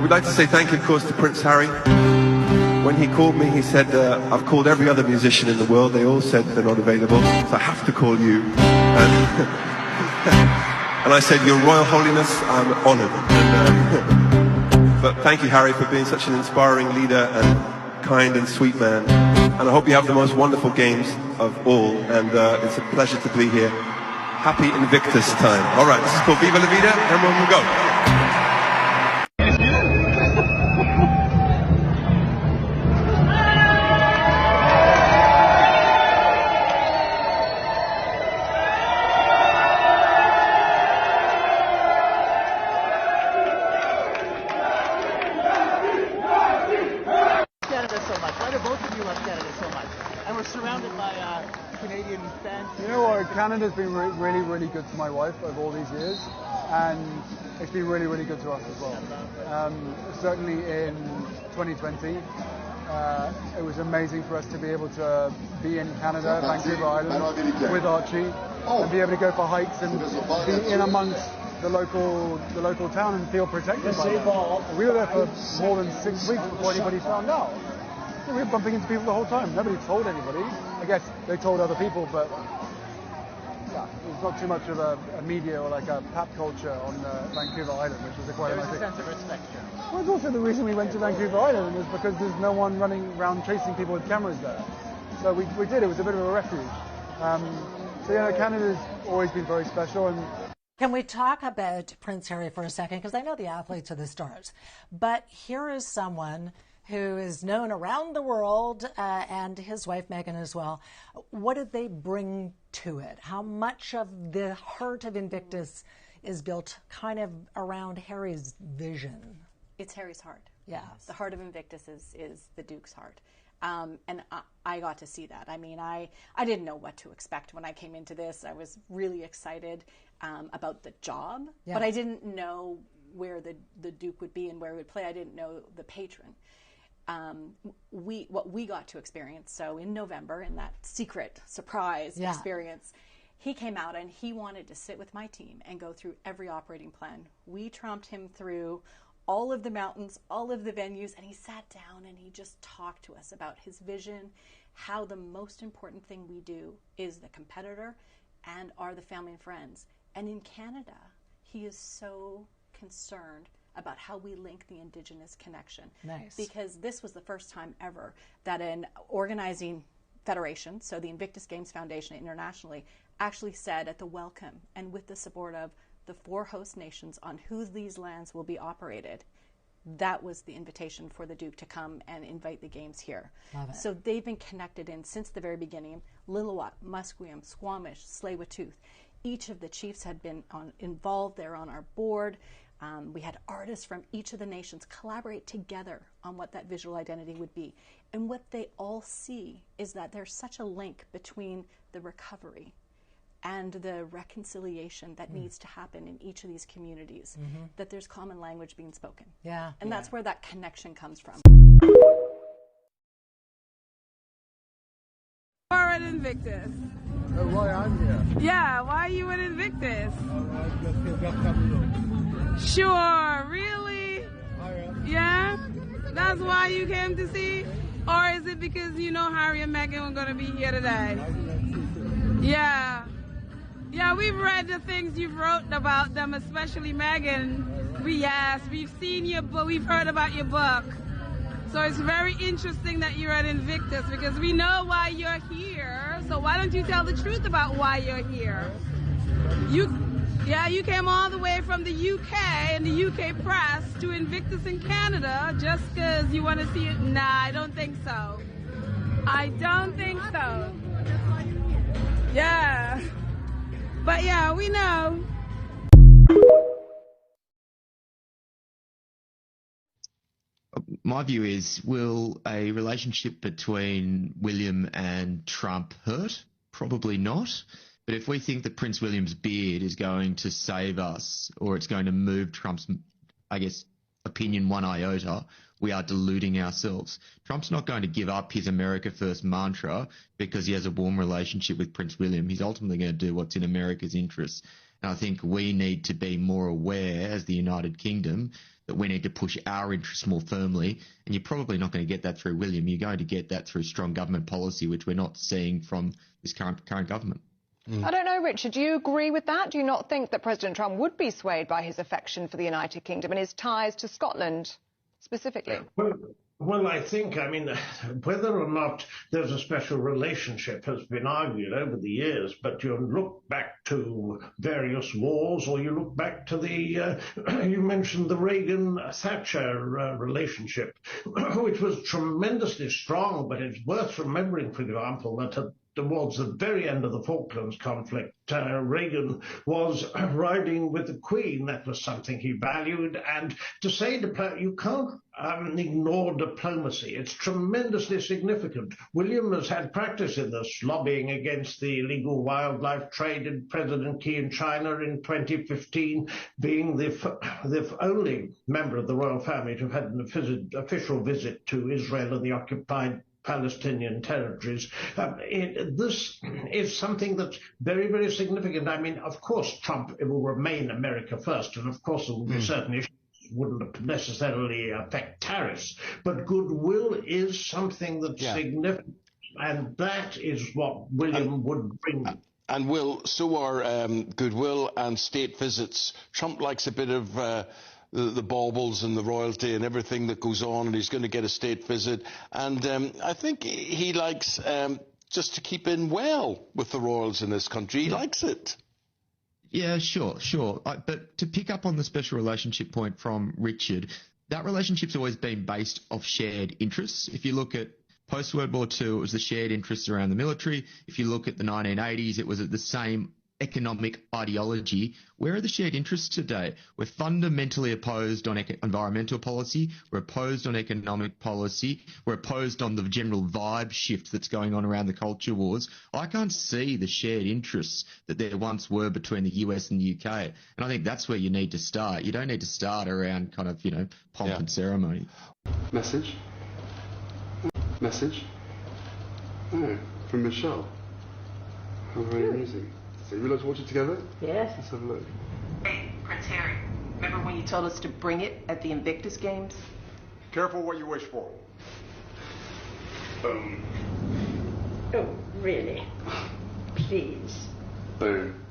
we'd like to say thank you, of course, to Prince Harry. When he called me, he said, I've called every other musician in the world. They all said they're not available, so I have to call you. And I said, Your Royal Holiness, I'm honored. But thank you, Harry, for being such an inspiring leader and kind and sweet man. And I hope you have the most wonderful games of all. And it's a pleasure to be here. Happy Invictus time. All right, this is called Viva La Vida, and we'll go. Canada's been really, really good to my wife over all these years, and it's been really, really good to us as well. Certainly in 2020, it was amazing for us to be able to be in Canada, Vancouver Island, with Archie, and be able to go for hikes and be in amongst the local town and feel protected by them. We were there for more than 6 weeks before anybody found out. We were bumping into people the whole time. Nobody told anybody. I guess they told other people, but there's not too much of a media or like a pop culture on Vancouver Island, which was quite a nice thing. There's a sense of respect here. Well, it's also the reason we went to Vancouver Island was because there's no one running around chasing people with cameras there. So we did. It was a bit of a refuge. So Canada's always been very special. And can we talk about Prince Harry for a second? Because I know the athletes are the stars, but here is someone who is known around the world, and his wife Meghan as well. What did they bring to it? How much of the heart of Invictus is built kind of around Harry's vision? It's Harry's heart. Yeah. The heart of Invictus is the Duke's heart. And I got to see that. I mean, I didn't know what to expect when I came into this. I was really excited about the job, but I didn't know where the Duke would be and where he would play. I didn't know the patron. What we got to experience, so in November, in that secret surprise experience, he came out and he wanted to sit with my team and go through every operating plan. We tromped him through all of the mountains, all of the venues, and he sat down and he just talked to us about his vision, how the most important thing we do is the competitor and are the family and friends. And in Canada, he is so concerned about how we link the indigenous connection. Nice. Because this was the first time ever that an organizing federation, so the Invictus Games Foundation internationally, actually said at the welcome and with the support of the 4 host nations on whose these lands will be operated, that was the invitation for the Duke to come and invite the games here. Love it. So they've been connected in since the very beginning. Lillooet, Musqueam, Squamish, Tsleil-Waututh. Each of the chiefs had been involved. They're on our board. We had artists from each of the nations collaborate together on what that visual identity would be. And what they all see is that there's such a link between the recovery and the reconciliation that needs to happen in each of these communities, that there's common language being spoken. Yeah. And that's where that connection comes from. You're at Invictus. oh, why I'm here? Yeah, why are you at Invictus? Sure, really? Yeah? That's why you came to see? Or is it because you know Harry and Meghan were going to be here today? Yeah. Yeah, we've read the things you've wrote about them, especially Meghan. We've seen your book, we've heard about your book. So it's very interesting that you're at Invictus because we know why you're here. So why don't you tell the truth about why you're here? You came all the way from the UK and the UK press to Invictus in Canada just because you want to see it? Nah, I don't think so. I don't think so. Yeah. But yeah, we know. My view is, will a relationship between William and Trump hurt? Probably not. But if we think that Prince William's beard is going to save us, or it's going to move Trump's, opinion one iota, we are deluding ourselves. Trump's not going to give up his America First mantra because he has a warm relationship with Prince William. He's ultimately going to do what's in America's interests. And I think we need to be more aware as the United Kingdom that we need to push our interests more firmly. And you're probably not going to get that through William. You're going to get that through strong government policy, which we're not seeing from this current government. I don't know, Richard, do you agree with that? Do you not think that President Trump would be swayed by his affection for the United Kingdom and his ties to Scotland specifically? Well, I think, whether or not there's a special relationship has been argued over the years, but you look back to various wars, or you look back to the, you mentioned the Reagan-Thatcher relationship, which was tremendously strong, but it's worth remembering, for example, that towards the very end of the Falklands conflict, Reagan was riding with the Queen. That was something he valued. And to say you can't ignore diplomacy. It's tremendously significant. William has had practice in this, lobbying against the illegal wildlife trade in President Xi in China in 2015, being the only member of the royal family to have had an official visit to Israel and the occupied Palestinian territories. This is something that's very, very significant. Of course, Trump will remain America first, and of course there will be certain issues that wouldn't necessarily affect tariffs, but goodwill is something that's significant, and that is what William would bring. And Will, so are goodwill and state visits. Trump likes a bit of the baubles and the royalty and everything that goes on, and he's going to get a state visit. And I think he likes just to keep in well with the royals in this country. He likes it. Yeah, sure. But to pick up on the special relationship point from Richard, that relationship's always been based off shared interests. If you look at post-World War II, it was the shared interests around the military. If you look at the 1980s, it was the same economic ideology. Where are the shared interests today? We're fundamentally opposed on environmental policy. We're opposed on economic policy. We're opposed on the general vibe shift that's going on around the culture wars. I can't see the shared interests that there once were between the US and the UK. And I think that's where you need to start. You don't need to start around kind of, pomp and ceremony. Message? Oh, from Michelle. How very amusing. So we like to watch it together? Yes. Let's have a look. Hey, Prince Harry, remember when you told us to bring it at the Invictus games? Careful what you wish for. Oh, really? Please. Boom.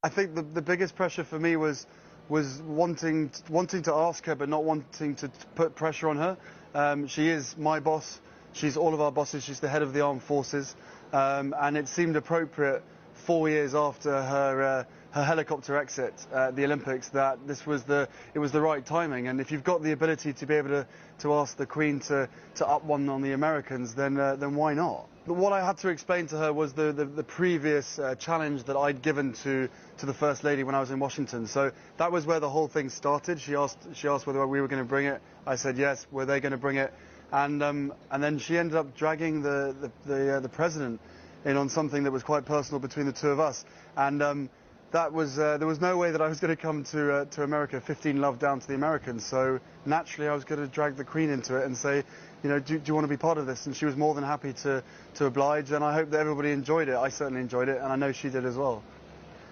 I think the biggest pressure for me was wanting to ask her, but not wanting to put pressure on her. She is my boss. She's all of our bosses. She's the head of the armed forces, and it seemed appropriate 4 years after her helicopter exit at the Olympics that it was the right timing. And if you've got the ability to be able to ask the Queen to up one on the Americans, then why not? But what I had to explain to her was the previous challenge that I'd given to the First Lady when I was in Washington. So that was where the whole thing started. She asked whether we were going to bring it. I said yes. Were they going to bring it? And then she ended up dragging the president in on something that was quite personal between the two of us, and that was there was no way that I was going to come to America 15 love down to the Americans. So naturally I was going to drag the Queen into it and say, do you want to be part of this? And she was more than happy to oblige, and I hope that everybody enjoyed it. I certainly enjoyed it, and I know she did as well.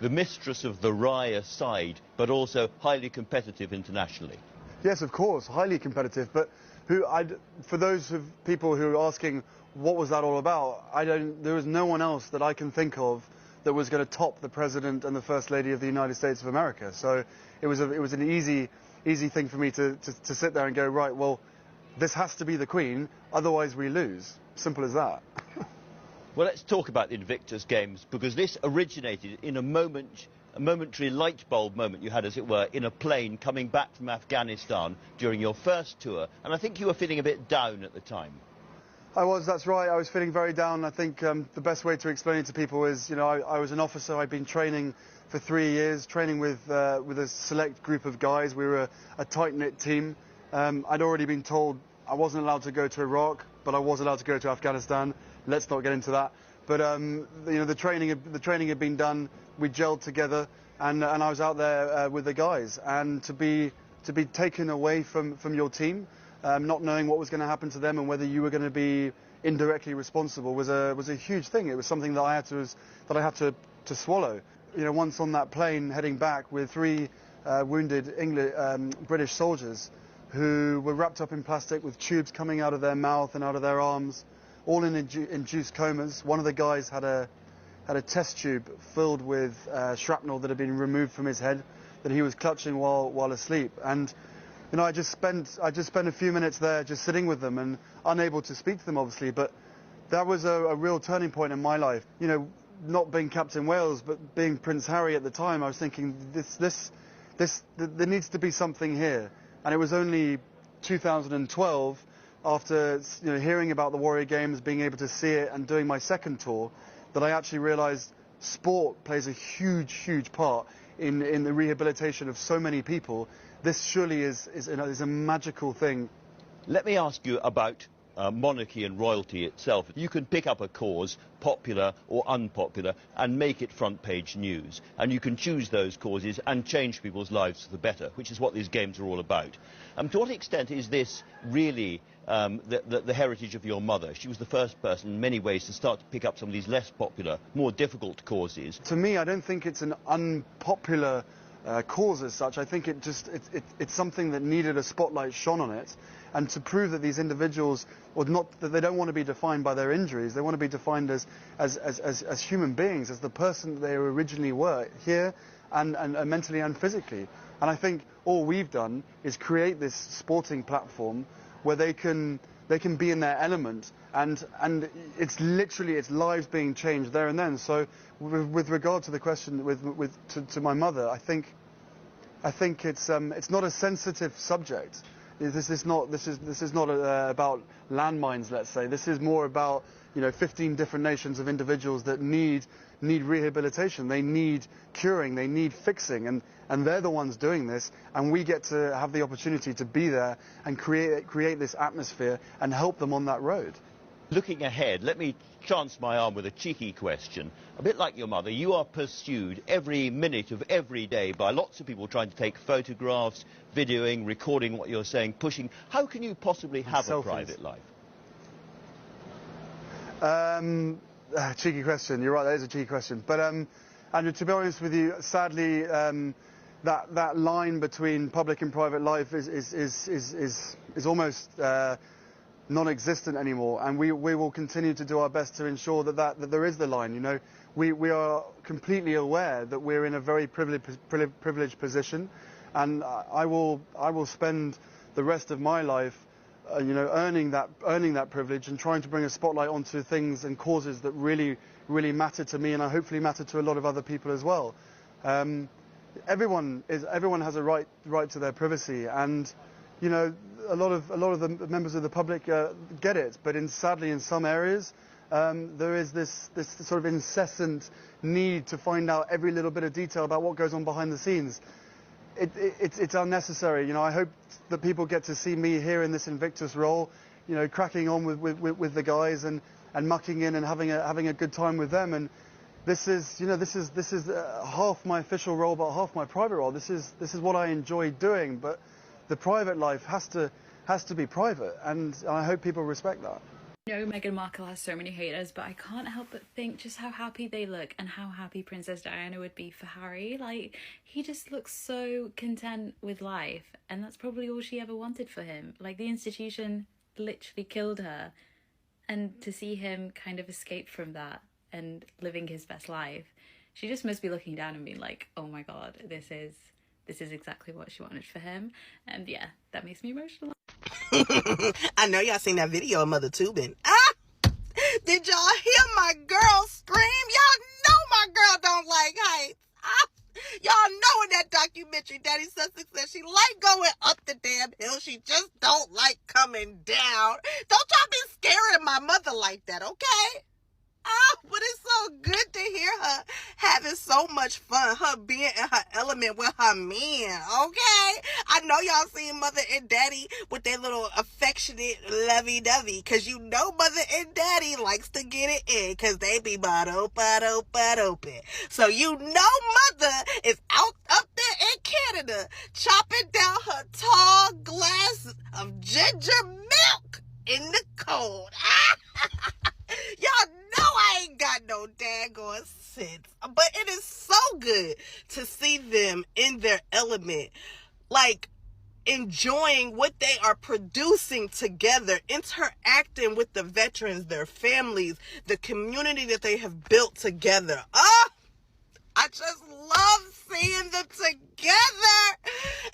The mistress of the Raya side, but also highly competitive internationally. Yes, of course, highly competitive, but for those people who are asking what was that all about, there was no one else that I can think of that was going to top the President and the First Lady of the United States of America. So it was an easy thing for me to sit there and go, right, well, this has to be the Queen, otherwise we lose. Simple as that. Well, let's talk about the Invictus Games, because this originated in a momentary light bulb moment you had, as it were, in a plane coming back from Afghanistan during your first tour, and I think you were feeling a bit down at the time. That's right. I was feeling very down. I think the best way to explain it to people is, I was an officer. I'd been training for 3 years, training with a select group of guys. We were a tight-knit team. I'd already been told I wasn't allowed to go to Iraq, but I was allowed to go to Afghanistan. Let's not get into that. But the training had been done. We gelled together, and I was out there with the guys. And to be taken away from your team, not knowing what was going to happen to them and whether you were going to be indirectly responsible was a huge thing. It was something that I had to swallow. once on that plane heading back with 3 wounded British soldiers who were wrapped up in plastic with tubes coming out of their mouth and out of their arms, all in induced comas. One of the guys had a test tube filled with shrapnel that had been removed from his head that he was clutching while asleep. And I just spent a few minutes there just sitting with them and unable to speak to them, obviously, but that was a real turning point in my life. Not being Captain Wales, but being Prince Harry at the time, I was thinking there needs to be something here. And it was only 2012, after hearing about the Warrior Games, being able to see it and doing my second tour, that I actually realised sport plays a huge part in the rehabilitation of so many people. This surely is a magical thing. Let me ask you about monarchy and royalty itself. You can pick up a cause, popular or unpopular, and make it front page news. And you can choose those causes and change people's lives for the better, which is what these games are all about. To what extent is this really the heritage of your mother? She was the first person in many ways to start to pick up some of these less popular, more difficult causes. To me, I don't think it's an unpopular cause as such. I think it's something that needed a spotlight shone on it, and to prove that these individuals, that they don't want to be defined by their injuries, they want to be defined as human beings, as the person that they originally were, here and mentally and physically. And I think all we've done is create this sporting platform where they can be in their element, and it's literally lives being changed there and then. So with regard to the question to my mother, I think it's not a sensitive subject. This is not about landmines, let's say. This is more about 15 different nations of individuals that need rehabilitation. They need curing. They need fixing, and they're the ones doing this. And we get to have the opportunity to be there and create this atmosphere and help them on that road. Looking ahead, let me chance my arm with a cheeky question. A bit like your mother, you are pursued every minute of every day by lots of people trying to take photographs, videoing, recording what you're saying, pushing. How can you possibly have a private life? Cheeky question. You're right, that is a cheeky question. But Andrew, to be honest with you, sadly, that line between public and private life is almost non-existent anymore, and we will continue to do our best to ensure that there is the line. We are completely aware that we're in a very privileged position, and I will spend the rest of my life earning that privilege and trying to bring a spotlight onto things and causes that really matter to me, and I hopefully matter to a lot of other people as well. Everyone has a right to their privacy, and a lot of the members of the public get it, but sadly in some areas there is this sort of incessant need to find out every little bit of detail about what goes on behind the scenes. It's unnecessary. I hope that people get to see me here in this Invictus role, cracking on with the guys and mucking in and having a good time with them. And this is half my official role, but half my private role. This is what I enjoy doing, but the private life has to be private, and I hope people respect that. Meghan Markle has so many haters, but I can't help but think just how happy they look and how happy Princess Diana would be for Harry. Like, he just looks so content with life, and that's probably all she ever wanted for him. Like, the institution literally killed her, and to see him kind of escape from that and living his best life, she just must be looking down and being like, oh my god, this is exactly what she wanted for him. And yeah, that makes me emotional. I know y'all seen that video of Mother Tubin. Did y'all hear my girl scream? Y'all know my girl don't like heights. Y'all know in that documentary, Daddy Sussex said she like going up the damn hill. She just don't like coming down. Don't y'all be scaring my mother like that, okay? But it's so good to hear her having so much fun, her being in her element with her men, okay? I know y'all seen Mother and Daddy with their little affectionate lovey-dovey, because you know Mother and Daddy likes to get it in, because they be open. So you know Mother is out up there in Canada chopping down her tall glass of ginger milk in the cold. Y'all know I ain't got no daggone nonsense. But it is so good to see them in their element, like enjoying what they are producing together, interacting with the veterans, their families, the community that they have built together. Oh, I just love seeing them together.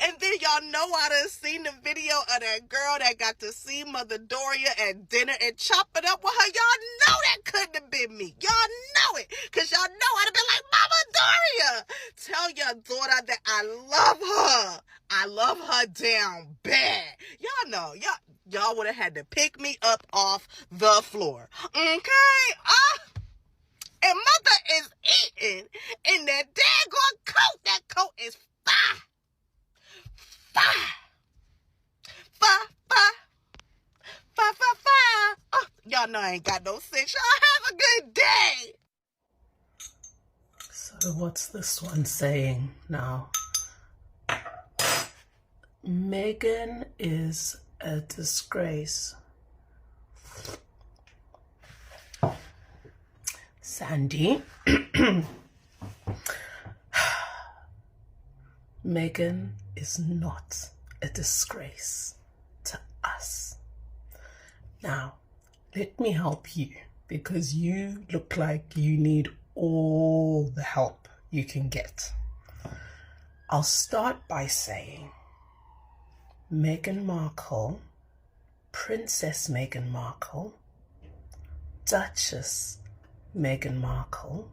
And then y'all know I done seen the video of that girl that got to see Mother Doria at dinner and chop it up with her. Y'all know that couldn't have been me. Y'all know it. Because y'all know I'd have been like, Mama Doria, tell your daughter that I love her. I love her down bad. Y'all know. Y'all would have had to pick me up off the floor. Okay? And Mother is eating in that daggone coat. That coat is fire. Fire. Fire, fire. Fire, fire, fire. Oh, y'all know I ain't got no sense. Y'all have a good day. So what's this one saying now? Meghan is a disgrace. Sandy, Meghan is not a disgrace to us. Now, let me help you, because you look like you need all the help you can get. I'll start by saying Meghan Markle, Princess Meghan Markle, Duchess Meghan Markle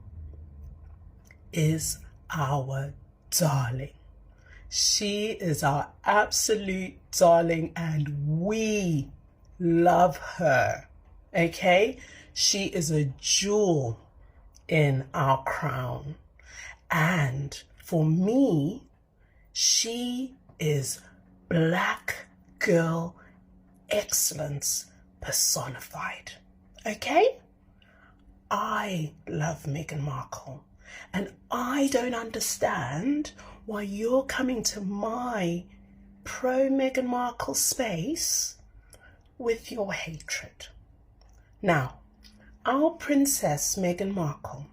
is our darling. She is our absolute darling and we love her. Okay? She is a jewel in our crown. And for me, she is Black girl excellence personified. Okay? I love Meghan Markle, and I don't understand why you're coming to my pro Meghan Markle space with your hatred. Now, our Princess Meghan Markle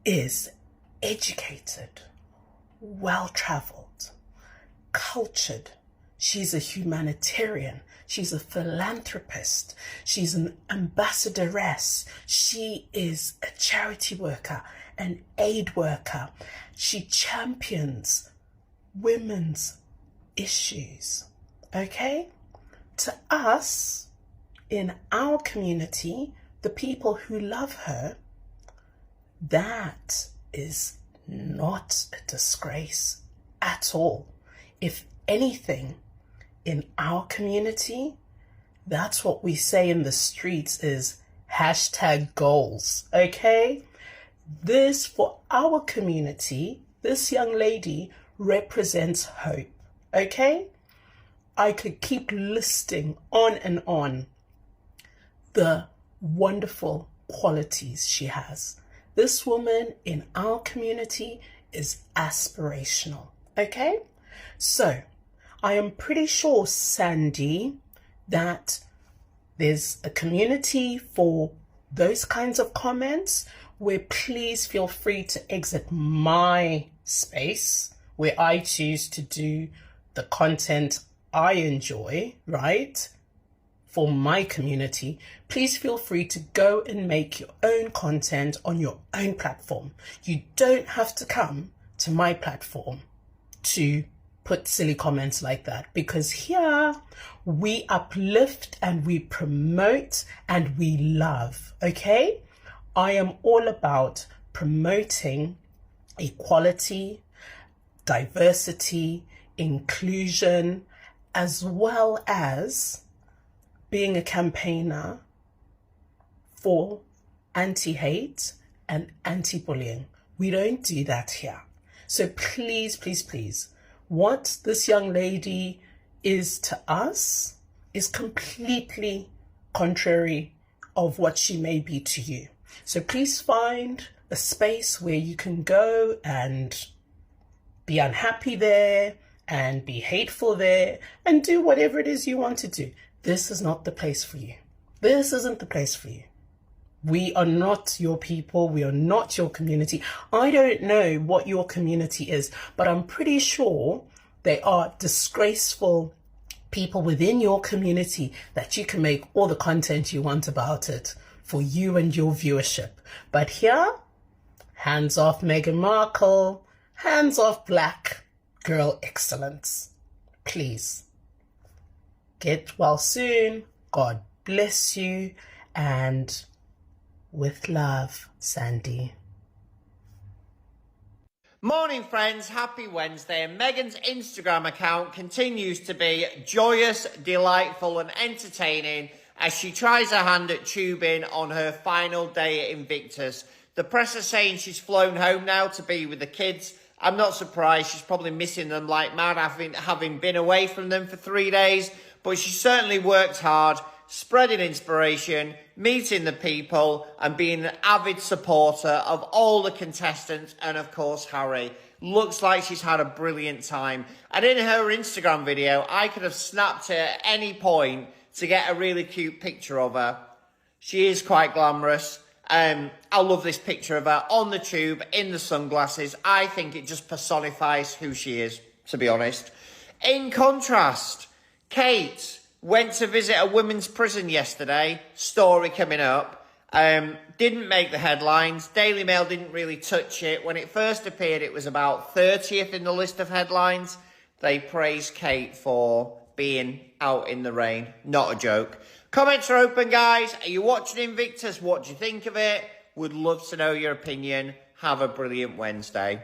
is educated, well-traveled, cultured. She's a humanitarian. She's a philanthropist. She's an ambassadoress. She is a charity worker, an aid worker. She champions women's issues. Okay? To us, in our community, the people who love her, that is not a disgrace at all. If anything, in our community, that's what we say in the streets is #goals, okay? This, for our community, this young lady represents hope, okay? I could keep listing on and on the wonderful qualities she has. This woman in our community is aspirational, okay? So, I am pretty sure, Sandy, that there's a community for those kinds of comments where please feel free to exit my space where I choose to do the content I enjoy, right? For my community, please feel free to go and make your own content on your own platform. You don't have to come to my platform to put silly comments like that, because here we uplift and we promote and we love, okay? I am all about promoting equality, diversity, inclusion, as well as being a campaigner for anti-hate and anti-bullying. We don't do that here. So please, please, please, what this young lady is to us is completely contrary of what she may be to you. So please find a space where you can go and be unhappy there and be hateful there and do whatever it is you want to do. This is not the place for you. This isn't the place for you. We are not your people. We are not your community. I don't know what your community is, but I'm pretty sure they are disgraceful people within your community that you can make all the content you want about it for you and your viewership. But here, hands off Meghan Markle, hands off black girl excellence. Please, get well soon. God bless you. And with love, Sandy. Morning friends, happy Wednesday, and Meghan's Instagram account continues to be joyous, delightful and entertaining as she tries her hand at tubing on her final day at Invictus. The press are saying she's flown home now to be with the kids. I'm not surprised, she's probably missing them like mad having been away from them for 3 days, but she certainly worked hard, spreading inspiration, meeting the people and being an avid supporter of all the contestants and of course Harry. Looks like she's had a brilliant time. And in her Instagram video, I could have snapped her at any point to get a really cute picture of her. She is quite glamorous. I love this picture of her on the tube in the sunglasses. I think it just personifies who she is, to be honest. In contrast, Kate went to visit a women's prison yesterday. Story coming up. Didn't make the headlines. Daily Mail didn't really touch it. When it first appeared, it was about 30th in the list of headlines. They praised Kate for being out in the rain. Not a joke. Comments are open, guys. Are you watching Invictus? What do you think of it? Would love to know your opinion. Have a brilliant Wednesday.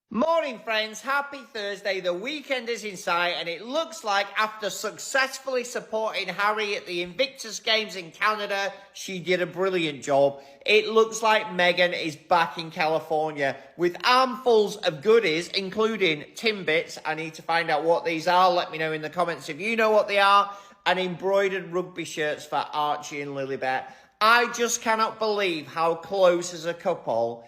Morning friends, happy Thursday. The weekend is in sight and it looks like after successfully supporting Harry at the Invictus Games in Canada, she did a brilliant job. It looks like Meghan is back in California with armfuls of goodies, including Timbits. I need to find out what these are. Let me know in the comments if you know what they are. And embroidered rugby shirts for Archie and Lilibet. I just cannot believe how close as a couple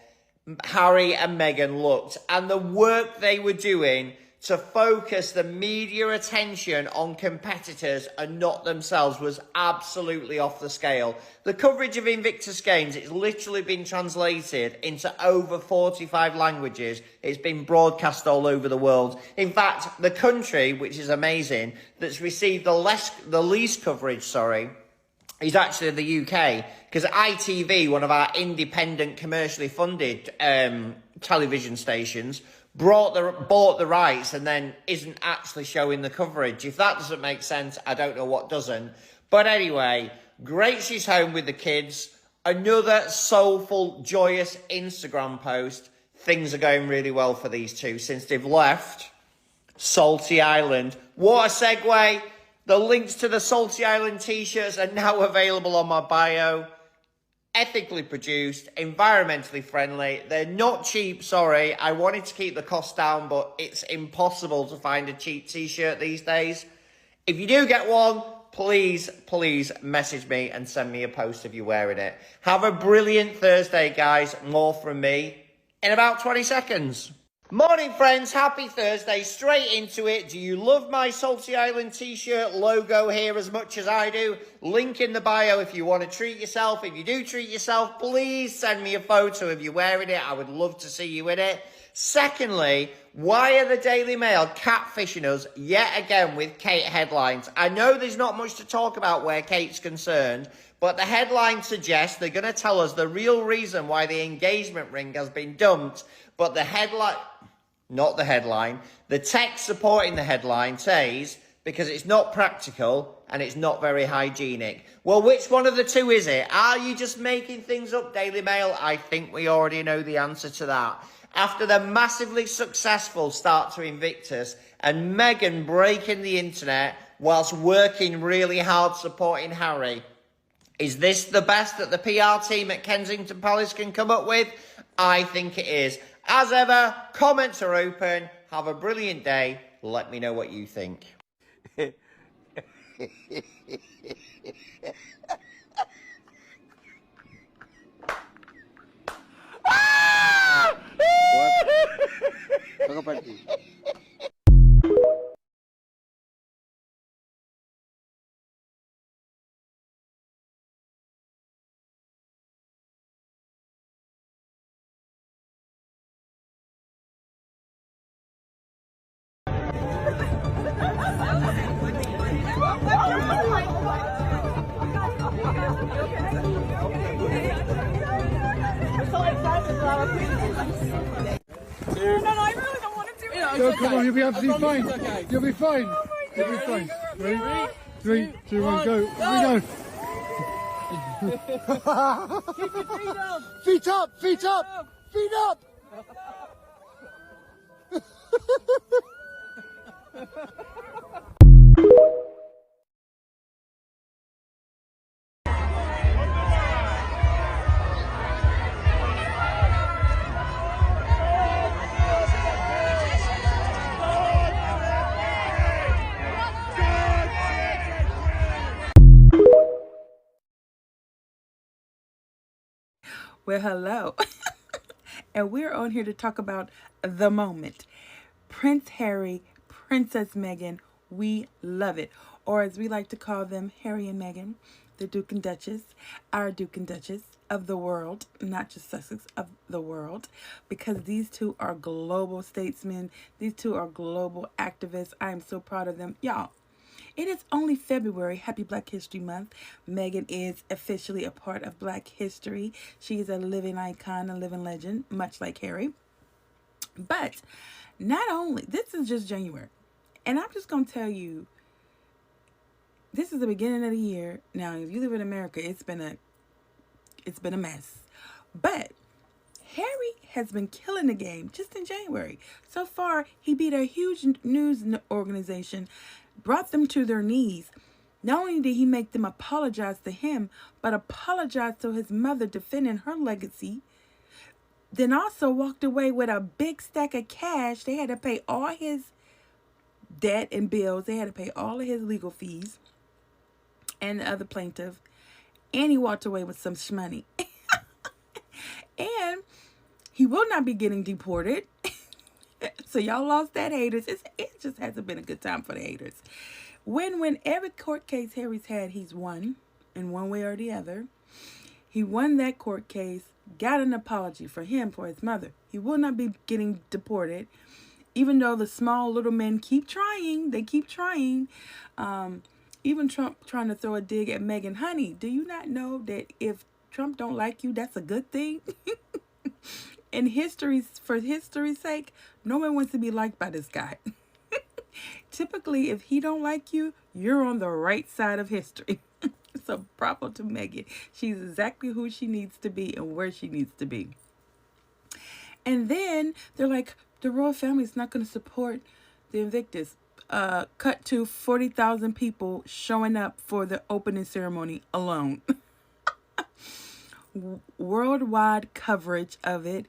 Harry and Meghan looked, and the work they were doing to focus the media attention on competitors and not themselves was absolutely off the scale. The coverage of Invictus Games, it's literally been translated into over 45 languages. It's been broadcast all over the world. In fact, the country, which is amazing, that's received the least coverage, is actually the UK, because ITV, one of our independent, commercially funded television stations, bought the rights and then isn't actually showing the coverage. If that doesn't make sense, I don't know what doesn't. But anyway, great she's home with the kids. Another soulful, joyous Instagram post. Things are going really well for these two since they've left Salty Island. What a segue. The links to the Salty Island t-shirts are now available on my bio. Ethically produced, environmentally friendly. They're not cheap, sorry. I wanted to keep the cost down, but it's impossible to find a cheap t-shirt these days. If you do get one, please message me and send me a post if you're wearing it. Have a brilliant Thursday, guys. More from me in about 20 seconds. Morning friends, happy Thursday, straight into it. Do you love my Salty Island t-shirt logo here as much as I do? Link in the bio if you want to treat yourself. If you do treat yourself, please send me a photo of you wearing it. I would love to see you in it. Secondly, why are the Daily Mail catfishing us yet again with Kate headlines? I know there's not much to talk about where Kate's concerned, but the headline suggests they're going to tell us the real reason why the engagement ring has been dumped. But the headline, not the headline, the text supporting the headline says, because it's not practical and it's not very hygienic. Well, which one of the two is it? Are you just making things up, Daily Mail? I think we already know the answer to that. After the massively successful start to Invictus and Meghan breaking the internet whilst working really hard supporting Harry, is this the best that the PR team at Kensington Palace can come up with? I think it is. As ever, comments are open. Have a brilliant day. Let me know what you think. I really don't want to do it. No, come on, you'll be absolutely fine. You'll be fine. You'll be fine. Ready? 3, 2, 1, go. We go. Keep your feet up. Feet up, feet up, feet up. Well, hello. And we're on here to talk about the moment. Prince Harry, Princess Meghan, we love it. Or as we like to call them, Harry and Meghan, the Duke and Duchess, our Duke and Duchess of the world, not just Sussex, of the world, because these two are global statesmen. These two are global activists. I am so proud of them. Y'all, it is only February. Happy Black History Month. Meghan is officially a part of Black history. She is a living icon, a living legend, much like Harry. But not only, this is just January. And I'm just going to tell you, this is the beginning of the year. Now, if you live in America, it's been a mess. But Harry has been killing the game just in January. So far, he beat a huge news organization, brought them to their knees. Not only did he make them apologize to him, but apologize to his mother defending her legacy. Then also walked away with a big stack of cash. They had to pay all his debt and bills. They had to pay all of his legal fees and the other plaintiff. And he walked away with some shmoney. And he will not be getting deported. So y'all lost that, haters. It just hasn't been a good time for the haters. When every court case Harry's had, he's won in one way or the other. He won that court case, got an apology for him, for his mother. He will not be getting deported, even though the small little men keep trying. They keep trying. Even Trump trying to throw a dig at Meghan. Honey, do you not know that if Trump don't like you, that's a good thing? And for history's sake, no one wants to be liked by this guy. Typically, if he don't like you, you're on the right side of history. So bravo to Meghan. She's exactly who she needs to be and where she needs to be. And then they're like, the royal family is not going to support the Invictus. Cut to 40,000 people showing up for the opening ceremony alone. Worldwide coverage of it.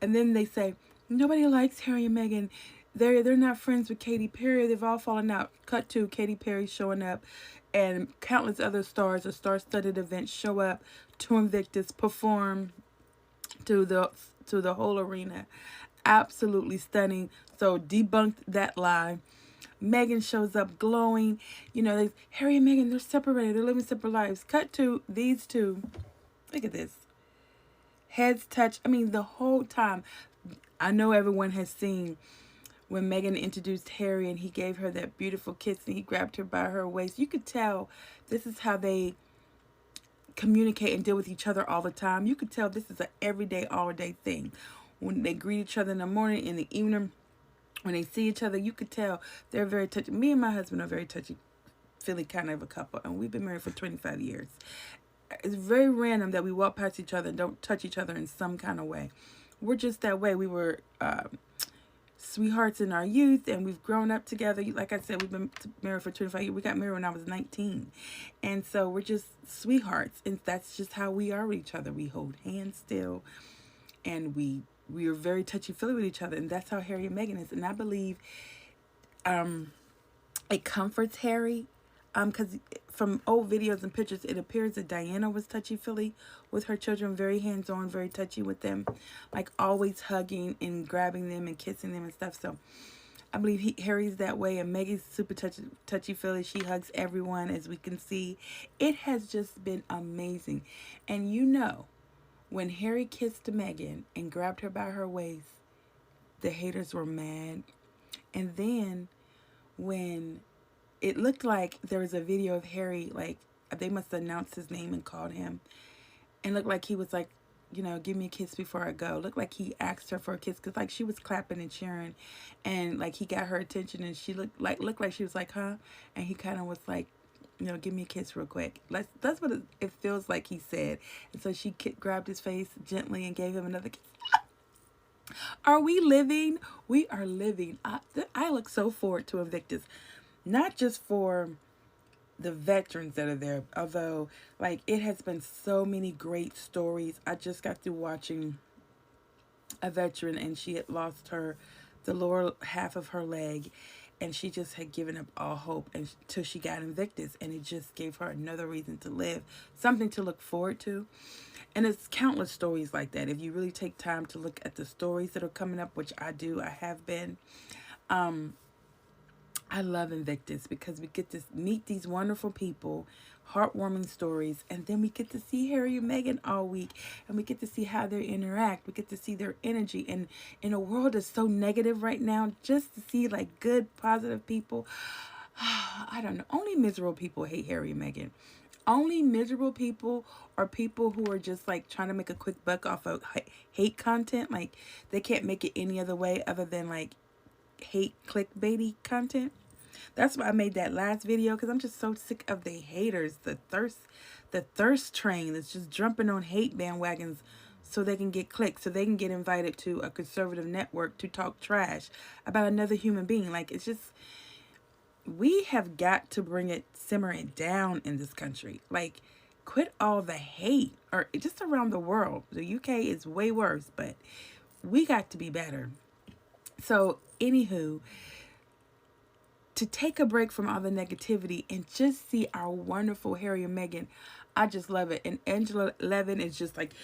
And then they say, nobody likes Harry and Meghan. They're not friends with Katy Perry. They've all fallen out. Cut to Katy Perry showing up, and countless other stars, a star-studded event, show up to Invictus, perform to the whole arena. Absolutely stunning. So debunked that lie. Meghan shows up glowing. You know, Harry and Meghan, they're separated. They're living separate lives. Cut to these two. Look at this. Heads touch. I mean, the whole time. I know everyone has seen when Meghan introduced Harry and he gave her that beautiful kiss and he grabbed her by her waist. You could tell this is how they communicate and deal with each other all the time. You could tell this is an everyday, all-day thing. When they greet each other in the morning, in the evening, when they see each other, you could tell they're very touchy. Me and my husband are very touchy-feely kind of a couple, and we've been married for 25 years. It's very random that we walk past each other and don't touch each other in some kind of way. We're just that way. We were sweethearts in our youth, and we've grown up together. Like I said, we've been married for 25 years. We got married when I was 19. And so we're just sweethearts, and that's just how we are with each other. We hold hands still, and we are very touchy-feely with each other, and that's how Harry and Meghan is. And I believe it comforts Harry, because from old videos and pictures, it appears that Diana was touchy-feely with her children, very hands-on, very touchy with them, like always hugging and grabbing them and kissing them and stuff. So I believe Harry's that way, and Meghan's super touchy-feely. She hugs everyone, as we can see. It has just been amazing. And you know, when Harry kissed Meghan and grabbed her by her waist, the haters were mad. And then when it looked like there was a video of Harry, like they must have announced his name and called him, and looked like he was like you know, give me a kiss before I go. Looked like he asked her for a kiss because like she was clapping and cheering, and like he got her attention, and she looked like she was like, huh? And he kind of was like, you know, give me a kiss real quick. That's what it feels like he said. And so she grabbed his face gently and gave him another kiss. Are we living? We are living. I look so forward to Invictus, not just for the veterans that are there, although like it has been so many great stories. I just got through watching a veteran, and she had lost the lower half of her leg, and she just had given up all hope until she got Invictus, and it just gave her another reason to live, something to look forward to. And it's countless stories like that. If you really take time to look at the stories that are coming up, which I do, I have been, I love Invictus because we get to meet these wonderful people, heartwarming stories, and then we get to see Harry and Meghan all week, and we get to see how they interact. We get to see their energy, and in a world that's so negative right now, just to see like good, positive people. I don't know. Only miserable people hate Harry and Meghan. Only miserable people are people who are just like trying to make a quick buck off of hate content. Like they can't make it any other way other than like hate clickbaity content. That's why I made that last video, because I'm just so sick of the haters, the thirst train that's just jumping on hate bandwagons so they can get clicks, so they can get invited to a conservative network to talk trash about another human being. Like it's just, we have got to simmer it down in this country. Like, quit all the hate, or just around the world. The UK is way worse, but we got to be better. So, anywho, to take a break from all the negativity and just see our wonderful Harry and Meghan, I just love it. And Angela Levin is just like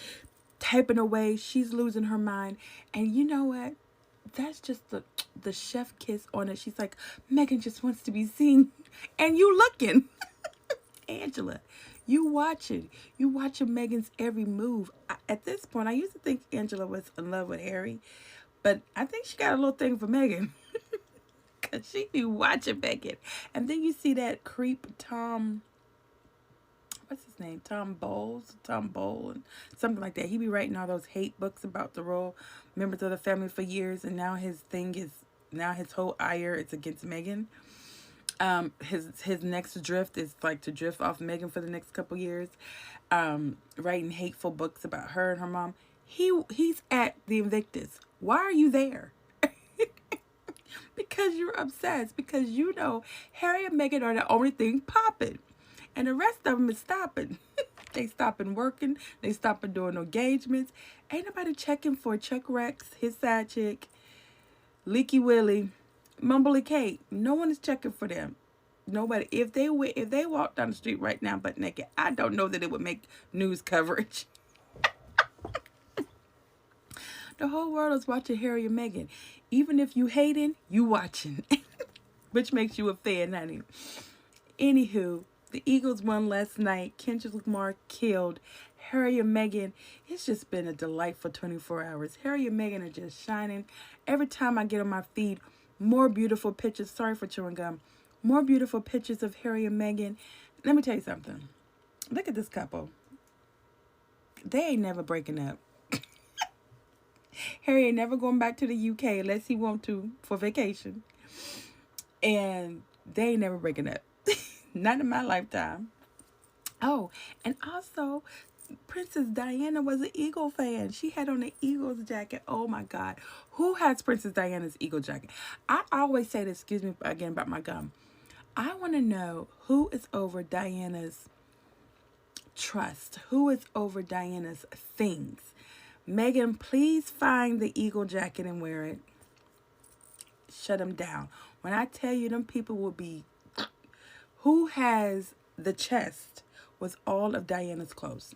typing away. She's losing her mind. And you know what? That's just the chef kiss on it. She's like, Meghan just wants to be seen. And you looking. Angela, you watching Meghan's every move. At this point, I used to think Angela was in love with Harry, but I think she got a little thing for Meghan. Because she be watching Meghan. And then you see that creep Tom, what's his name? Tom Bowl, and something like that. He be writing all those hate books about the royal members of the family for years, and now his whole ire is against Meghan. His next drift is like to drift off Meghan for the next couple years, writing hateful books about her and her mom. He's at the Invictus. Why are you there? Because you're obsessed. Because you know Harry and Meghan are the only thing popping, and the rest of them is stopping. They stopping working. They stopping doing engagements. Ain't nobody checking for Chuck Rex, his side chick, Leaky Willie, Mumbly Kate. No one is checking for them. Nobody. If they walk down the street right now butt naked, I don't know that it would make news coverage. The whole world is watching Harry and Meghan. Even if you hating, you watching. Which makes you a fan, honey. Anywho, the Eagles won last night. Kendrick Lamar killed. Harry and Meghan, it's just been a delightful 24 hours. Harry and Meghan are just shining. Every time I get on my feed, more beautiful pictures. Sorry for chewing gum. More beautiful pictures of Harry and Meghan. Let me tell you something. Look at this couple. They ain't never breaking up. Harry ain't never going back to the UK unless he want to for vacation. And they ain't never breaking up. Not in my lifetime. Oh, and also, Princess Diana was an Eagle fan. She had on an Eagles jacket. Oh my God. Who has Princess Diana's Eagle jacket? I always say this, excuse me again about my gum. I want to know who is over Diana's trust. Who is over Diana's things? Meghan, please find the Eagle jacket and wear it. Shut them down. When I tell you them people will be... Who has the chest with all of Diana's clothes?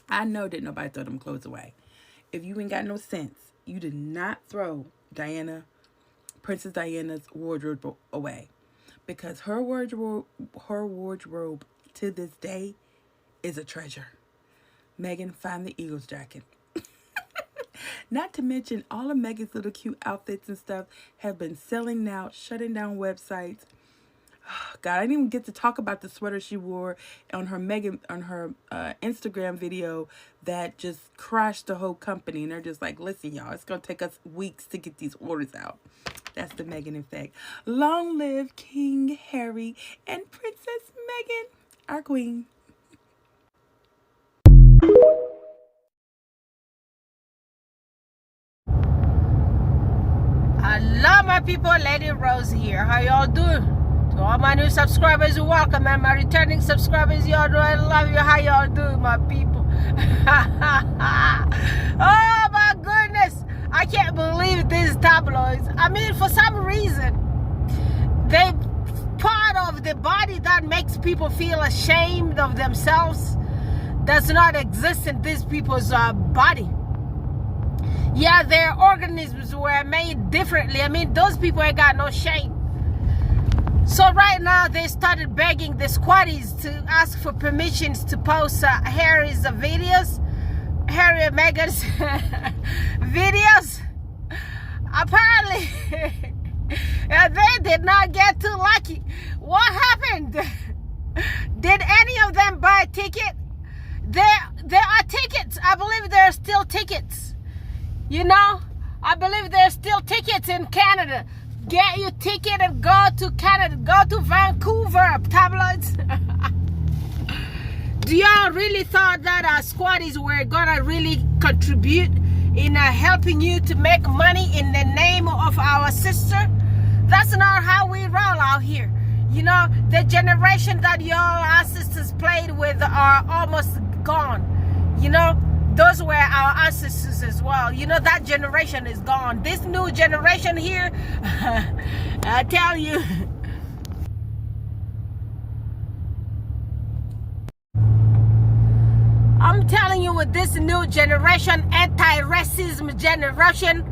I know that nobody threw them clothes away. If you ain't got no sense, you did not throw Princess Diana's wardrobe away. Because her wardrobe to this day is a treasure. Meghan, find the Eagles jacket. Not to mention, all of Meghan's little cute outfits and stuff have been selling out, shutting down websites. God, I didn't even get to talk about the sweater she wore on her Instagram video that just crashed the whole company. And they're just like, listen, y'all, it's going to take us weeks to get these orders out. That's the Meghan effect. Long live King Harry and Princess Meghan, our queen. Hello, my people. Lady Rose here. How y'all doing? To all my new subscribers, you're welcome, and my returning subscribers, y'all do. I love you. How y'all doing, my people? Oh my goodness, I can't believe these tabloids. I mean, for some reason, they part of the body that makes people feel ashamed of themselves does not exist in these people's body. Yeah, their organisms were made differently. I mean, those people ain't got no shame. So right now, they started begging the squatties to ask for permissions to post Harry's videos, Harry and Meghan's videos. Apparently, they did not get too lucky. What happened? Did any of them buy a ticket? There are tickets. I believe there are still tickets. You know, I believe there's still tickets in Canada. Get your ticket and go to Canada. Go to Vancouver, tabloids. Do y'all really thought that squatties were gonna really contribute in helping you to make money in the name of our sister? That's not how we roll out here. You know, the generation that y'all ancestors played with are almost gone. You know, those were our ancestors as well. You know, that generation is gone. This new generation here, I tell you. I'm telling you, with this new generation, anti-racism generation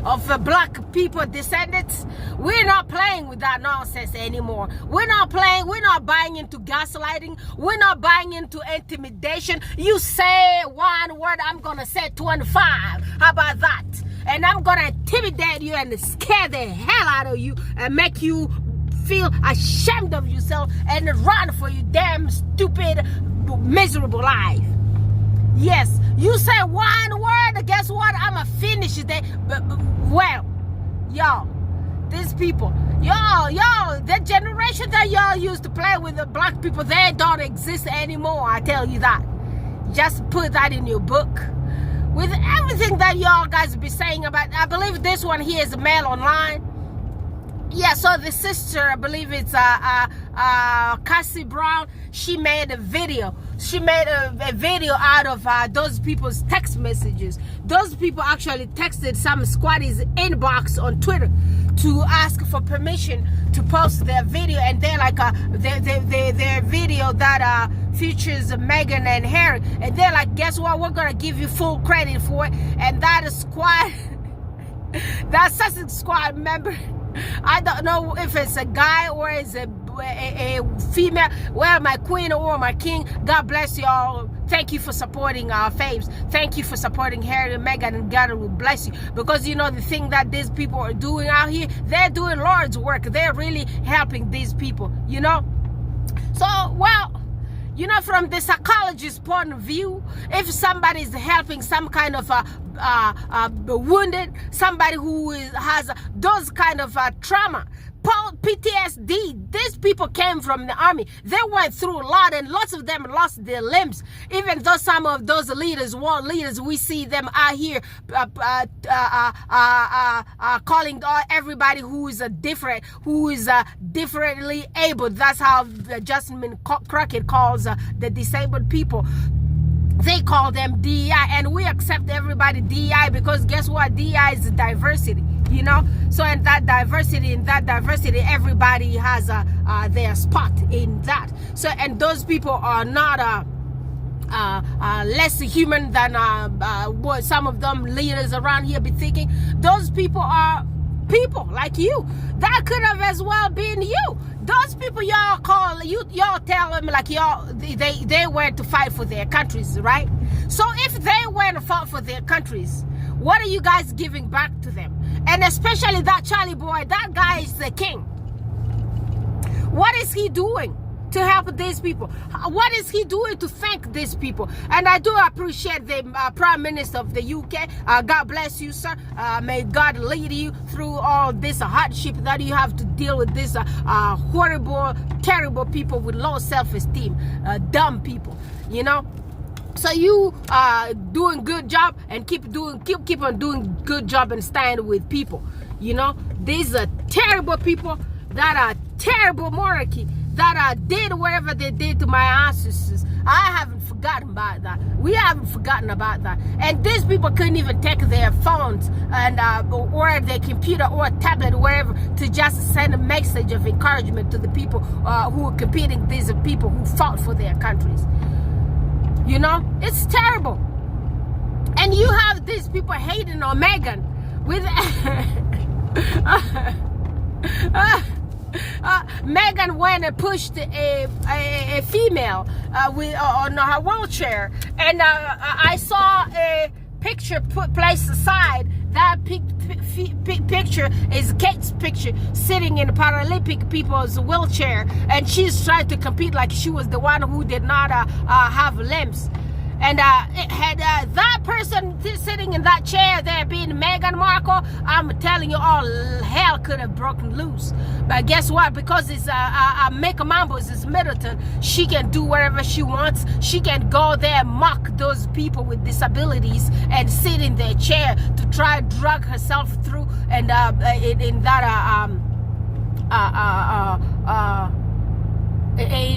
of black people descendants, we're not playing with that nonsense anymore. We're not playing, we're not buying into gaslighting, we're not buying into intimidation. You say one word, I'm gonna say 25. How about that? And I'm gonna intimidate you and scare the hell out of you and make you feel ashamed of yourself and run for your damn stupid, miserable life. Yes, you say one word, guess what? I'ma finish it. Well, y'all, these people, y'all, the generation that y'all used to play with the black people, they don't exist anymore, I tell you that. Just put that in your book. With everything that y'all guys be saying about, I believe this one here is a male online. Yeah, so the sister, I believe it's Cassie Brown, she made a video. She made a video out of those people's text messages. Those people actually texted some squatties inbox on Twitter to ask for permission to post their video, and they're like their video that features Meghan and Harry, and they're like, guess what, we're gonna give you full credit for it. And that squad, that Sussex squad member, I don't know if it's a guy or it's a female. Well, my queen or my king, God bless y'all. Thank you for supporting our faves. Thank you for supporting Harry and Meghan, and God will bless you. Because you know, the thing that these people are doing out here, they're doing Lord's work. They're really helping these people, you know. So, well, you know, from the psychologist's point of view, if somebody is helping some kind of wounded, somebody who has those kind of trauma, PTSD, these people came from the army. They went through a lot, and lots of them lost their limbs. Even though some of those leaders, world leaders, we see them out here calling everybody who is differently able. That's how Justin Crockett calls the disabled people. They call them DEI, and we accept everybody DEI because guess what? DEI is diversity, you know. So in that diversity, everybody has their spot in that. So, and those people are not less human than what some of them leaders around here be thinking. Those people are people like you. That could have as well been you. Those people y'all call, y'all tell them like y'all, they went to fight for their countries, right? So if they went to fight for their countries, what are you guys giving back to them? And especially that Charlie boy, that guy is the king. What is he doing to help these people? What is he doing to thank these people? And I do appreciate the Prime Minister of the UK. God bless you, sir. May God lead you through all this hardship that you have to deal with. This horrible, terrible people with low self-esteem, dumb people, you know. So you are doing good job, and keep on doing good job and stand with people. You know, these are terrible people that are terrible monarchy, that did whatever they did to my ancestors. I haven't forgotten about that. We haven't forgotten about that. And these people couldn't even take their phones and or their computer or tablet, wherever, to just send a message of encouragement to the people who are competing. These are people who fought for their countries. You know, it's terrible. And you have these people hating on Meghan with Meghan went and pushed a female on her wheelchair, and I saw a picture placed aside. That picture is Kate's picture, sitting in a Paralympic people's wheelchair, and she's trying to compete like she was the one who did not have limbs. And it had that person sitting in that chair there being Meghan Markle. I'm telling you, all hell could have broken loose. But guess what? Because it's Make Mambo's is Middleton, she can do whatever she wants. She can go there and mock those people with disabilities and sit in their chair to try to drag herself through and in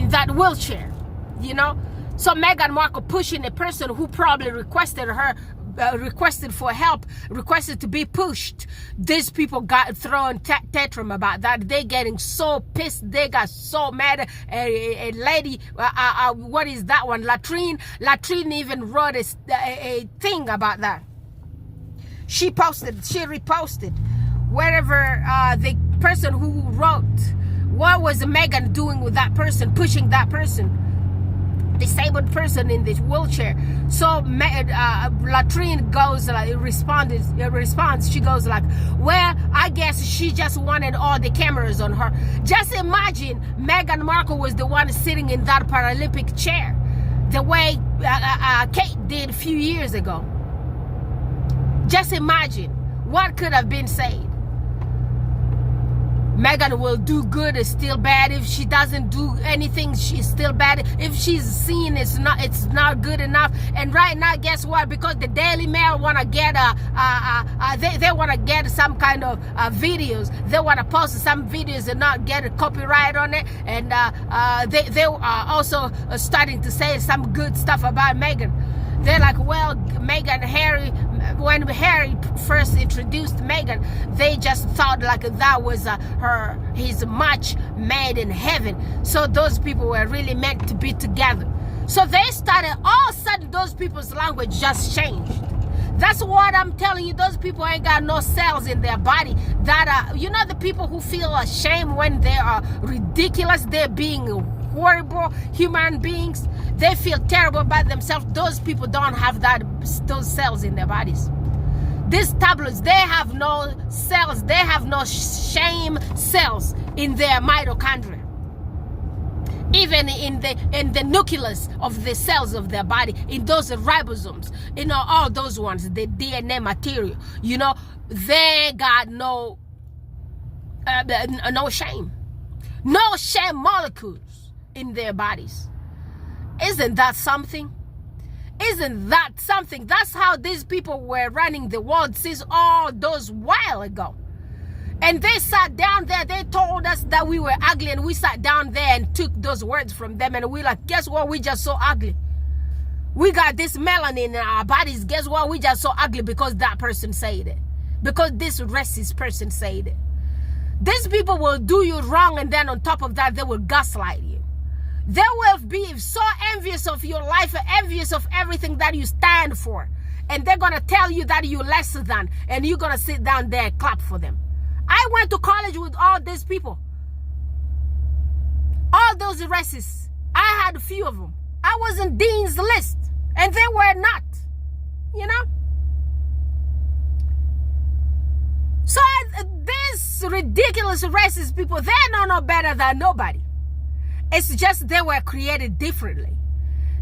that wheelchair, you know. So Meghan Markle pushing a person who probably requested for help, requested to be pushed. These people got thrown tantrum about that. They're getting so pissed. They got so mad. A lady, what is that one? Latrine even wrote a thing about that. She reposted wherever the person who wrote, what was Meghan doing with that person, pushing that person, disabled person in this wheelchair. So Latrine goes responds. She goes like, well, I guess she just wanted all the cameras on her. Just imagine Meghan Markle was the one sitting in that Paralympic chair, the way Kate did a few years ago. Just imagine what could have been said. Meghan will do good is still bad. If she doesn't do anything, she's still bad. If she's seen, it's not good enough. And right now, guess what? Because the Daily Mail want to get they want to get some kind of videos. They want to post some videos and not get a copyright on it. And they are also starting to say some good stuff about Meghan. They're like, well, when Harry first introduced Meghan, they just thought like that was his match made in heaven. So those people were really meant to be together. So they started, all of a sudden those people's language just changed. That's what I'm telling you. Those people ain't got no cells in their body. That you know, the people who feel ashamed when they are ridiculous, they're being horrible human beings, they feel terrible about themselves. Those people don't have those cells in their bodies. These tabloids, they have no cells. They have no shame cells in their mitochondria. Even in the nucleus of the cells of their body, in those ribosomes, you know, all those ones, the DNA material, you know, they got no shame molecules in their bodies. Isn't that something? Isn't that something? That's how these people were running the world since all those while ago. And they sat down there, they told us that we were ugly, and we sat down there and took those words from them, and we like, guess what? We just so ugly. We got this melanin in our bodies. Guess what? We just so ugly because that person said it. Because this racist person said it. These people will do you wrong, and then on top of that, they will gaslight you. They will be so envious of your life, envious of everything that you stand for. And they're going to tell you that you're less than, and you're going to sit down there and clap for them. I went to college with all these people. All those racists. I had a few of them. I was in Dean's list, and they were not. You know? So these ridiculous racist people, they don't know better than nobody. It's just they were created differently.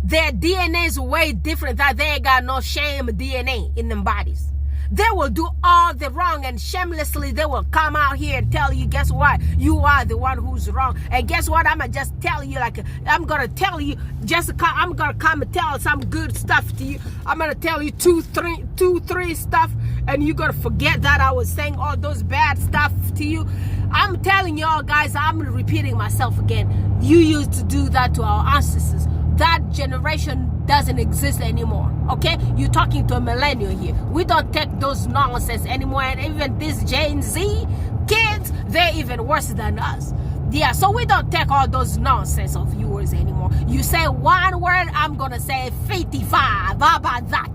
Their DNA is way different, that they ain't got no shame DNA in them bodies. They will do all the wrong, and shamelessly they will come out here and tell you, guess what? You are the one who's wrong. And guess what? I'm going to just tell you, I'm going to tell you, Jessica, I'm going to come and tell some good stuff to you. I'm going to tell you two, three stuff, and you're going to forget that I was saying all those bad stuff to you. I'm telling y'all guys, I'm repeating myself again. You used to do that to our ancestors. That generation doesn't exist anymore, okay? You're talking to a millennial here. We don't take those nonsense anymore, and even these Gen Z kids, they're even worse than us. Yeah, so we don't take all those nonsense of yours anymore. You say one word, I'm gonna say 55. How about that?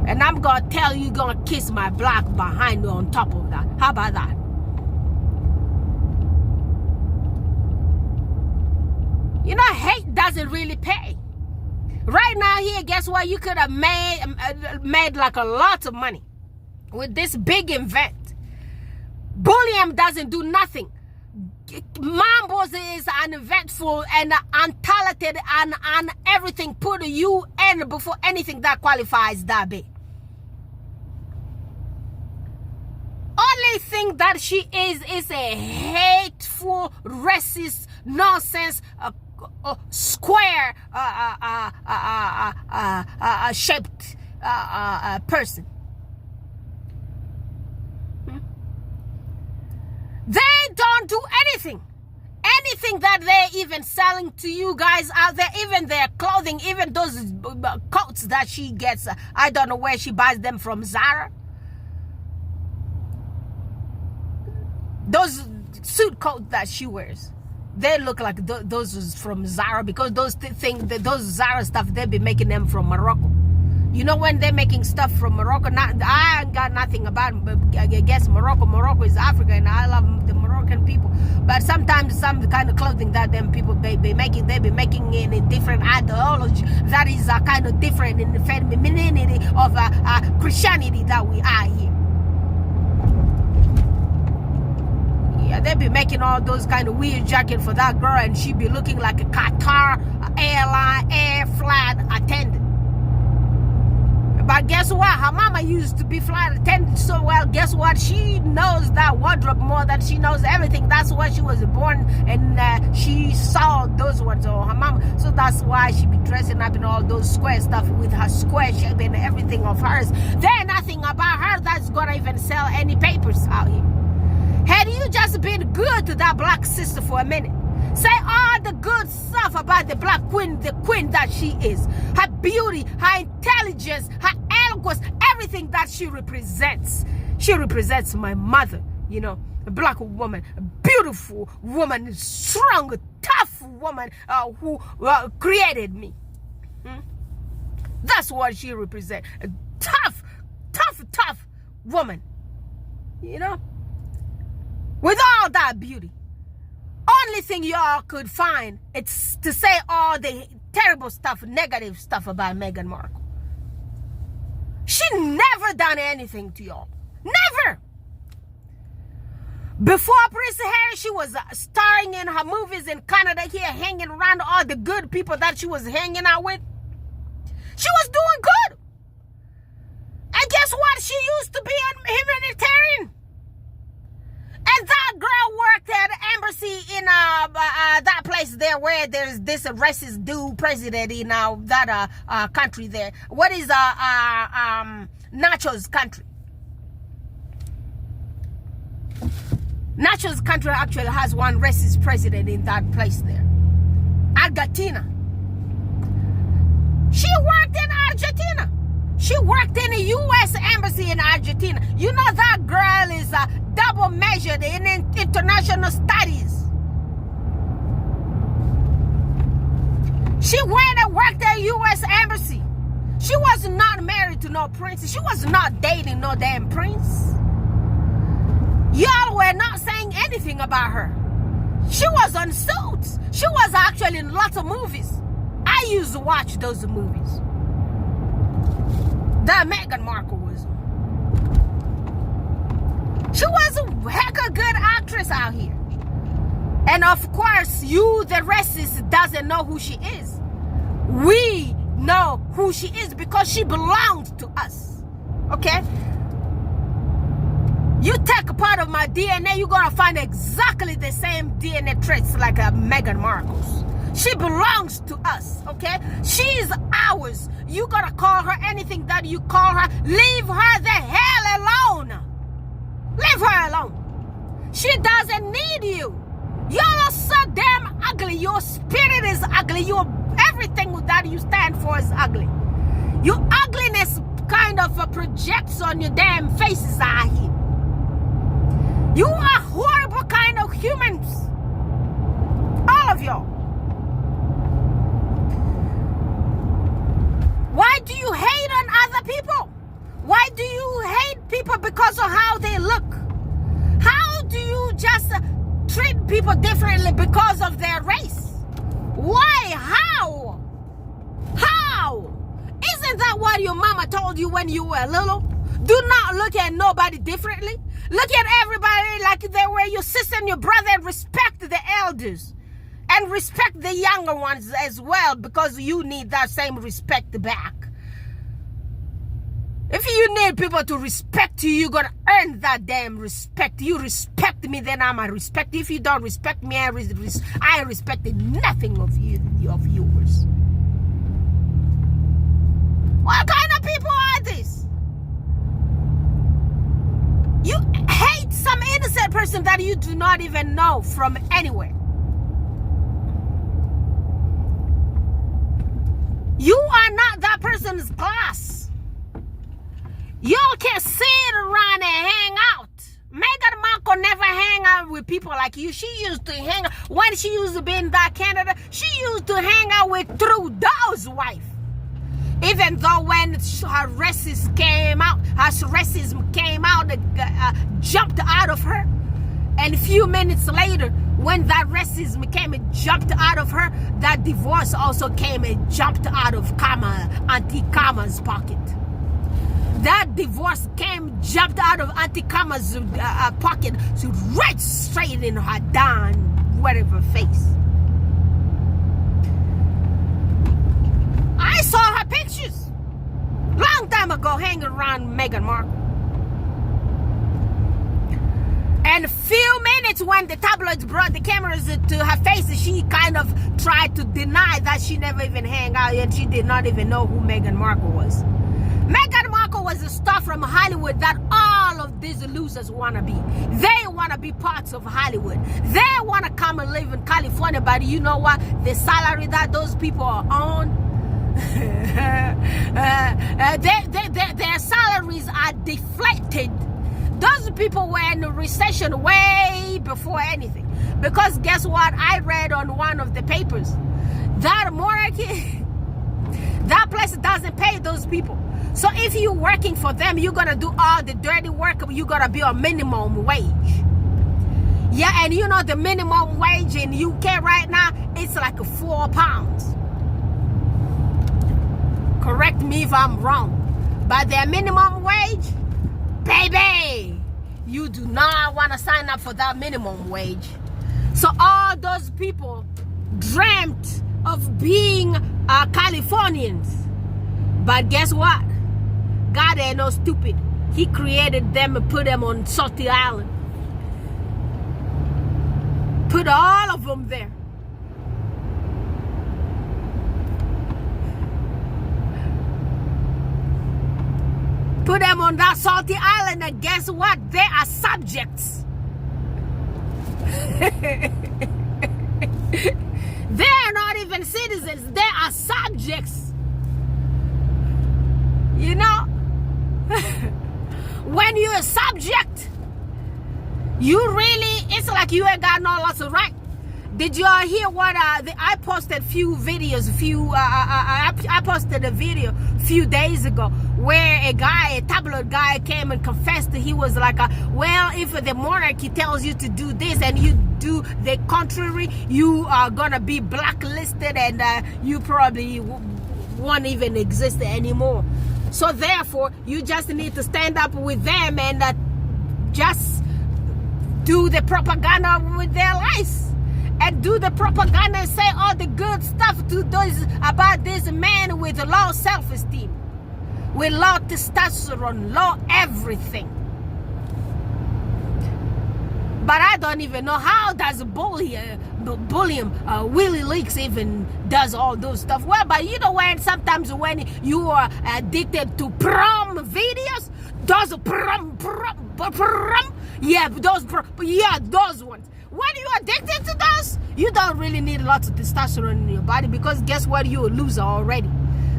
And I'm gonna tell you, gonna kiss my black behind you on top of that. How about that? You know, hate doesn't really pay. Right now here, guess what? You could have made like a lot of money with this big event. Bullying doesn't do nothing. Mambos is uneventful and untalented and everything. Put you in before anything that qualifies that big. Only thing that she is a hateful, racist, nonsense, square shaped person. They don't do anything that they're even selling to you guys out there, even their clothing, even those coats that she gets. I don't know where she buys them from. Zara. Those suit coats that she wears, they look like those was from Zara, because those those Zara stuff, they be making them from Morocco. You know, when they're making stuff from Morocco, I ain't got nothing about it, but I guess Morocco is Africa, and I love the Moroccan people. But sometimes some kind of clothing that them people they be making in a different ideology that is kind of different in the femininity of Christianity that we are here. Yeah, they be making all those kind of weird jackets for that girl, and she be looking like a Qatar airline air flight attendant. But guess what? Her mama used to be flight attendant so well. Guess what? She knows that wardrobe more than she knows everything. That's why she was born, and she saw those ones on her mama. So that's why she be dressing up in all those square stuff with her square shape and everything of hers. There's nothing about her that's gonna even sell any papers out here. Had you just been good to that black sister for a minute, say all the good stuff about the black queen, the queen that she is, her beauty, her intelligence, her eloquence, everything that she represents. She represents my mother, you know, a black woman, a beautiful woman, strong, tough woman who created me. That's what she represents. A tough woman, you know, with all that beauty. Only thing y'all could find it's to say all the terrible stuff, negative stuff about Meghan Markle. She never done anything to y'all. Never. Before Prince Harry, she was starring in her movies in Canada here, hanging around all the good people that she was hanging out with. She was doing good. And guess what? She used to be a humanitarian. And that girl worked at the embassy in that place there where there's this racist dude president in that country there. What is Nacho's country? Nacho's country actually has one racist president in that place there. Argentina. She worked in Argentina. She worked in the U.S. Embassy in Argentina. You know that girl is double measured in international studies. She went and worked at the U.S. Embassy. She was not married to no prince. She was not dating no damn prince. Y'all were not saying anything about her. She was on Suits. She was actually in lots of movies. I used to watch those movies that Meghan Markle was. She was a heck of a good actress out here. And of course, you, the racist, doesn't know who she is. We know who she is because she belongs to us. Okay? You take a part of my DNA, you're gonna find exactly the same DNA traits like Meghan Markle's. She belongs to us, okay? She's ours. You gotta call her anything that you call her. Leave her the hell alone. Leave her alone. She doesn't need you. Y'all are so damn ugly. Your spirit is ugly. Everything that you stand for is ugly. Your ugliness kind of projects on your damn faces out here. You are horrible kind of humans. All of y'all. Why do you hate on other people? Why do you hate people because of how they look? How do you just treat people differently because of their race? Why? How? How? Isn't that what your mama told you when you were little? Do not look at nobody differently. Look at everybody like they were your sister and your brother, and respect the elders. And respect the younger ones as well, because you need that same respect back. If you need people to respect you, you're gonna earn that damn respect. You respect me, then I'm gonna respect you. If you don't respect me, I respected nothing of you, of yours. What kind of people are these? You hate some innocent person that you do not even know from anywhere. You are not that person's class. Y'all can sit around and hang out. Meghan Markle never hang out with people like you. She used to hang out, when she used to be in that Canada, she used to hang out with Trudeau's wife. Even though when her racism came out, jumped out of her. And a few minutes later, when that racism came and jumped out of her, that divorce also came and jumped out of Auntie Kama's pocket. That divorce jumped out of Auntie Kama's pocket, so right straight in her darn whatever face. I saw her pictures long time ago hanging around Meghan Markle. And a few minutes when the tabloids brought the cameras to her face, she kind of tried to deny that she never even hang out, and she did not even know who Meghan Markle was. Meghan Markle was a star from Hollywood that all of these losers want to be. They want to be parts of Hollywood. They want to come and live in California, but you know what? The salary that those people are on, their salaries are deflated. Those people were in a recession way before anything. Because guess what? I read on one of the papers that Monarchy, that place doesn't pay those people. So if you're working for them, you're going to do all the dirty work. You're going to be on minimum wage. Yeah, and you know the minimum wage in UK right now, it's like £4. Correct me if I'm wrong. But their minimum wage, baby, you do not want to sign up for that minimum wage. So all those people dreamt of being Californians. But guess what? God ain't no stupid. He created them and put them on Salty Island. Put all of them there. Put them on that salty island, and guess what? They are subjects. They are not even citizens. They are subjects. You know? When you're a subject, you really, it's like you ain't got no lots of right. Did you all hear what I posted few videos, I posted a video a few days ago where a tabloid guy came and confessed that he was like, well, if the monarchy tells you to do this and you do the contrary, you are gonna be blacklisted and you probably won't even exist anymore. So therefore, you just need to stand up with them and just do the propaganda with their lies. and do the propaganda and say all the good stuff to those about this man with low self-esteem, with low testosterone, low everything. But I don't even know how does William Willie Leaks even does all those stuff. Well, but you know when sometimes when you are addicted to prom videos, those prom, those ones. When you're addicted to those, you don't really need lots of testosterone in your body, because guess what? You're a loser already.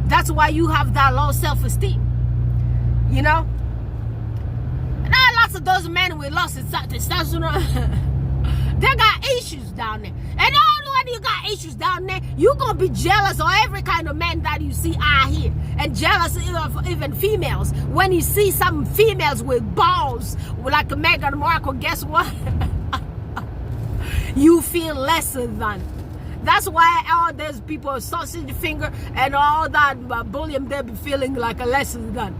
That's why you have that low self-esteem. You know? Now lots of those men with low testosterone, they got issues down there. And all when you got issues down there, you're going to be jealous of every kind of man that you see out here. And jealous of even females. When you see some females with balls, like Meghan Markle, guess what? You feel lesser than. That's why all those people, sausage finger and all that bullion, they be feeling like a lesser than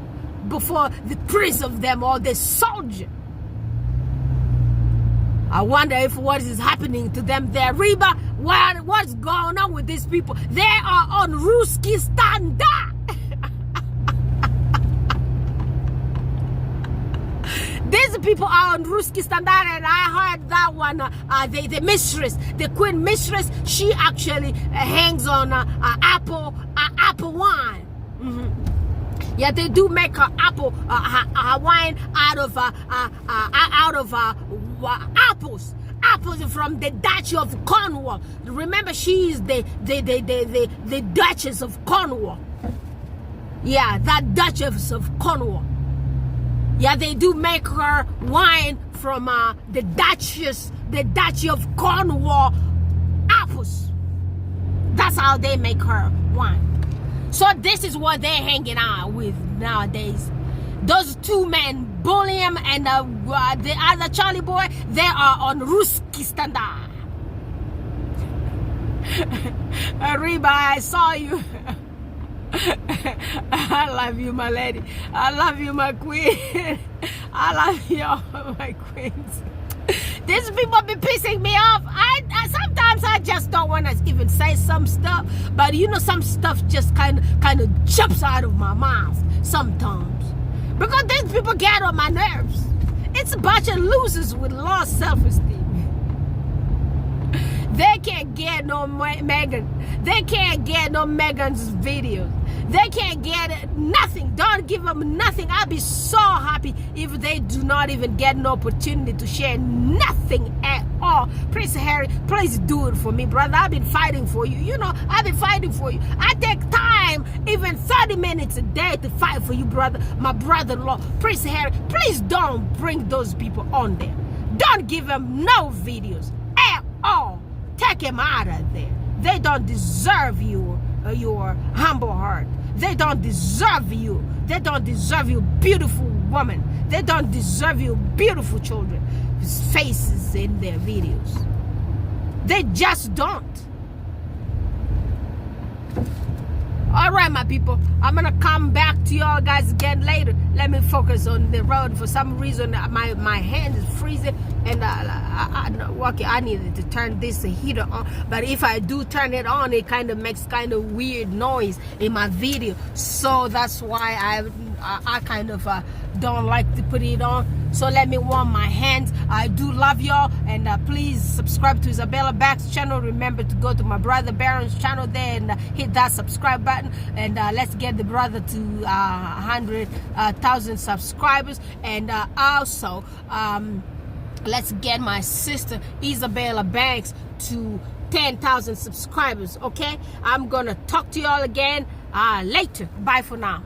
before the prince of them or the soldier. I wonder if what is happening to them there. Reba, what's going on with these people? They are on Ruski standard. These people are on Ruski standard, and I heard that one, the mistress, the queen mistress, she actually hangs on apple wine. Yeah, they do make her apple wine out of apples from the Duchy of Cornwall. Remember, she is the Duchess of Cornwall. Yeah, that Duchess of Cornwall. Yeah, they do make her wine from the Duchy of Cornwall apples. That's how they make her wine. So this is what they're hanging out with nowadays. Those two men, William and the other Charlie boy, they are on Ruski standard. Reba, I saw you. I love you, my lady. I love you, my queen. I love you, my queens. These people be pissing me off. Sometimes I just don't want to even say some stuff, but you know, some stuff just kind of jumps out of my mouth sometimes, because these people get on my nerves. It's a bunch of losers with low self-esteem. They can't get no Meghan. They can't get no Meghan's videos. They can't get nothing. Don't give them nothing. I'll be so happy if they do not even get an opportunity to share nothing at all. Prince Harry, please do it for me, brother. I've been fighting for you. You know, I've been fighting for you. I take time, even 30 minutes a day, to fight for you, brother. My brother-in-law, Prince Harry, please don't bring those people on there. Don't give them no videos at all. Take them out of there. They don't deserve your humble heart. They don't deserve you. They don't deserve you, beautiful woman. They don't deserve you, beautiful children whose faces in their videos. They just don't. All right, my people, I'm gonna come back to y'all guys again later. Let me focus on the road. For some reason, my hand is freezing, and I needed to turn this heater on. But if I do turn it on, it kind of makes kind of weird noise in my video. So that's why I kind of don't like to put it on. So let me warm my hands. I do love y'all, and please subscribe to Isabella Back's channel. Remember to go to my brother Baron's channel there and hit that subscribe button, and let's get the brother to 100,000 subscribers. And also let's get my sister Isabella Banks to 10,000 subscribers. Okay, I'm gonna talk to y'all again later. Bye for now.